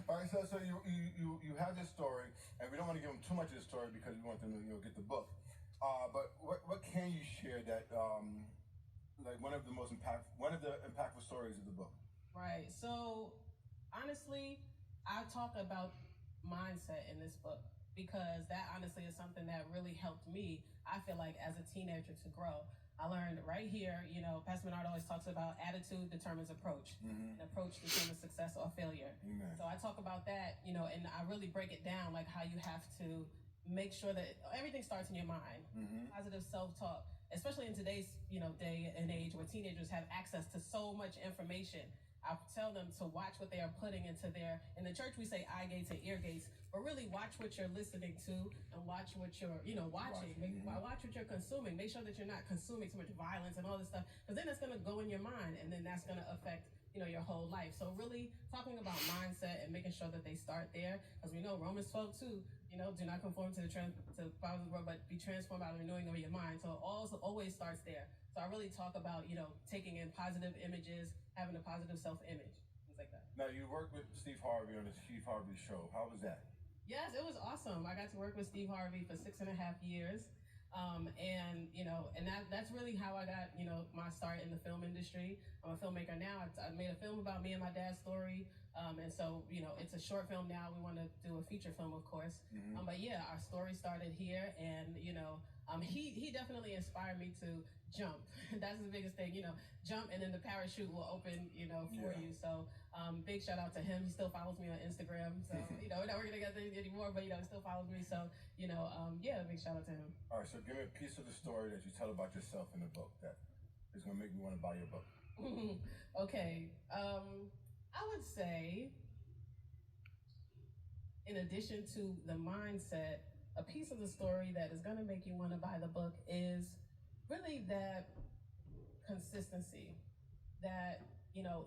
All right, so you have this story, and we don't want to give them too much of the story because we want them to get the book. But what can you share that like one of the impactful stories of the book? Right. So honestly, I talk about mindset in this book because that honestly is something that really helped me, I feel like, as a teenager to grow. I learned right here, Pastor Menard always talks about attitude determines approach, and approach determines success or failure. Amen. So I talk about that, and I really break it down, like how you have to make sure that everything starts in your mind. Positive self-talk, especially in today's, day and age where teenagers have access to so much information. I tell them to watch what they are putting into in the church we say eye gates and ear gates, but really watch what you're listening to and watch what you're, watching. Watch what you're consuming. Make sure that you're not consuming too much violence and all this stuff, because then it's going to go in your mind, and then that's going to affect, your whole life. So really talking about mindset and making sure that they start there, because we know Romans 12:2, do not conform to the powers of the world, but be transformed by the renewing of your mind. So it always starts there. So I really talk about, taking in positive images, having a positive self-image, things like that. Now, you worked with Steve Harvey on the Steve Harvey show. How was that? Yes, it was awesome. I got to work with Steve Harvey for 6.5 years. And that's really how I got, my start in the film industry. I'm a filmmaker now. I made a film about me and my dad's story. And so, it's a short film now. We want to do a feature film, of course. But yeah, our story started here, and, he definitely inspired me to jump. That's the biggest thing, jump, and then the parachute will open, for you. So, big shout out to him. He still follows me on Instagram. So, we're not working together anymore, but, he still follows me. So, big shout out to him. All right, so give me a piece of the story that you tell about yourself in the book that is going to make me want to buy your book. Okay. I would say, in addition to the mindset, a piece of the story that is going to make you want to buy the book is really that consistency. That,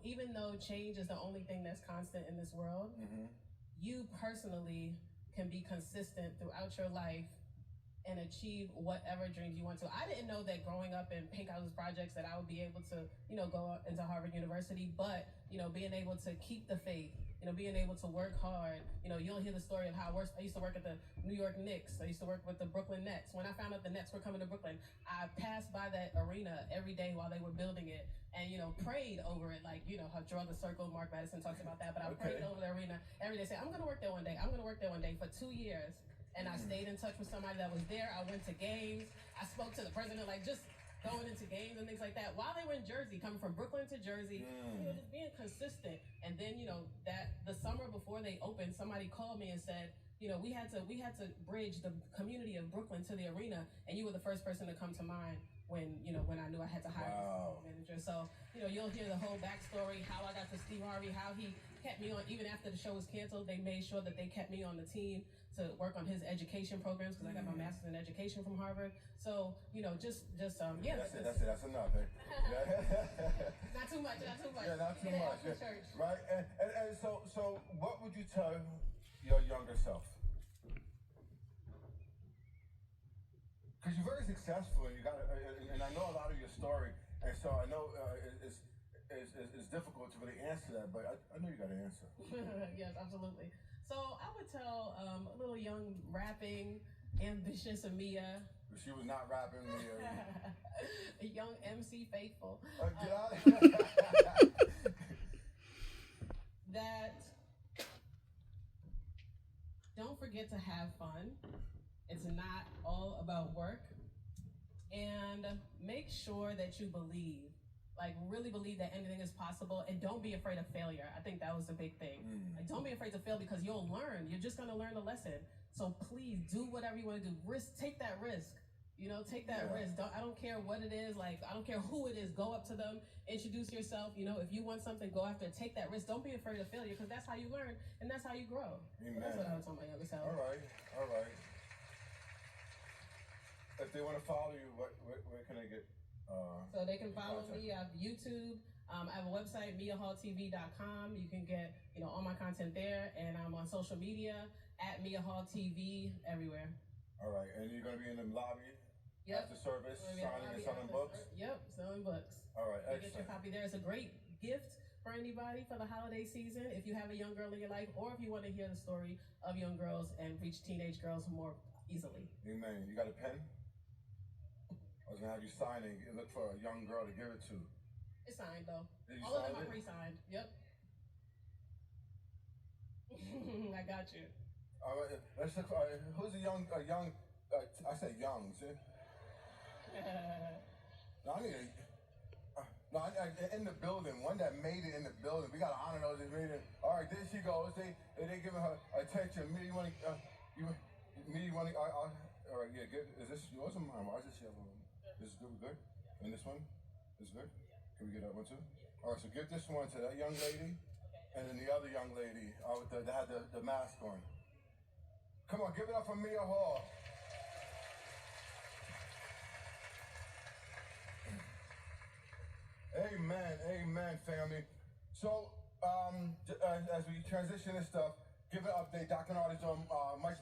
even though change is the only thing that's constant in this world, you personally can be consistent throughout your life and achieve whatever dreams you want to. I didn't know that growing up in Pink Houses projects that I would be able to, go into Harvard University, but, being able to keep the faith, being able to work hard. You'll hear the story of how I used to work at the New York Knicks. I used to work with the Brooklyn Nets. When I found out the Nets were coming to Brooklyn, I passed by that arena every day while they were building it and, prayed over it. Like, how Draw the Circle, Mark Madison talks about that, but I prayed over the arena every day, saying, I'm going to work there one day. I'm going to work there one day for 2 years. And I stayed in touch with somebody that was there. I went to games. I spoke to the president, like just going into games and things like that while they were in Jersey, coming from Brooklyn to Jersey, just being consistent. And then, that the summer before they opened, somebody called me and said, we had to bridge the community of Brooklyn to the arena, and you were the first person to come to mind when I knew I had to hire a manager. So, you'll hear the whole backstory, how I got to Steve Harvey, how he kept me on, even after the show was canceled. They made sure that they kept me on the team to work on his education programs, because I got my master's in education from Harvard. So, That's it. That's enough. Not too much. Yeah, not too much. Yeah. Church. Right. And so what would you tell your younger self? Because you're very successful, and and I know a lot of your story, and so I know it's difficult to really answer that, but I know you got an answer. Yes, absolutely. So I would tell a little young rapping, ambitious Amia. She was not rapping, Mia. A young MC Faithful. That don't forget to have fun. It's not all about work. And make sure that you believe, like really believe that anything is possible, and don't be afraid of failure. I think that was the big thing. Like, don't be afraid to fail, because you'll learn. You're just gonna learn the lesson. So please do whatever you want to do. Take that risk. Take that risk. I don't care what it is. Like, I don't care who it is. Go up to them, introduce yourself. If you want something, go after it. Take that risk. Don't be afraid of failure, because that's how you learn and that's how you grow. Amen. So that's what I would tell my younger self. All right. If they want to follow you, where can they get? So they can follow me. I have YouTube. I have a website, miahalltv.com. You can get all my content there, and I'm on social media at miahalltv everywhere. All right, and you're going to be in the lobby after service, signing and selling books? Yep, selling books. All right, excellent. You get your copy there. It's a great gift for for anybody for the holiday season, if you have a young girl in your life, or if you want to hear the story of young girls and reach teenage girls more easily. Amen. You got a pen? I was gonna have you sign it and look for a young girl to give it to. It's signed though. Did you All of sign them are it? pre-signed. Yep. I got you. All right, let's look for, who's a young, I say young, see? No, I need in the building, one that made it in the building. We gotta honor those that made it. All right, there she goes. They giving her attention. Me, you want to, all right, yeah, good. Is this yours or mine? Why is this yellow? This is good, good? And this one? This is good? Can we get that one too? All right, so give this one to that young lady, and then the other young lady that had the mask on. Come on, give it up for Mia Hall. Amen, amen, family. So, as we transition this stuff, give an update. Dr. Nard is on Mike's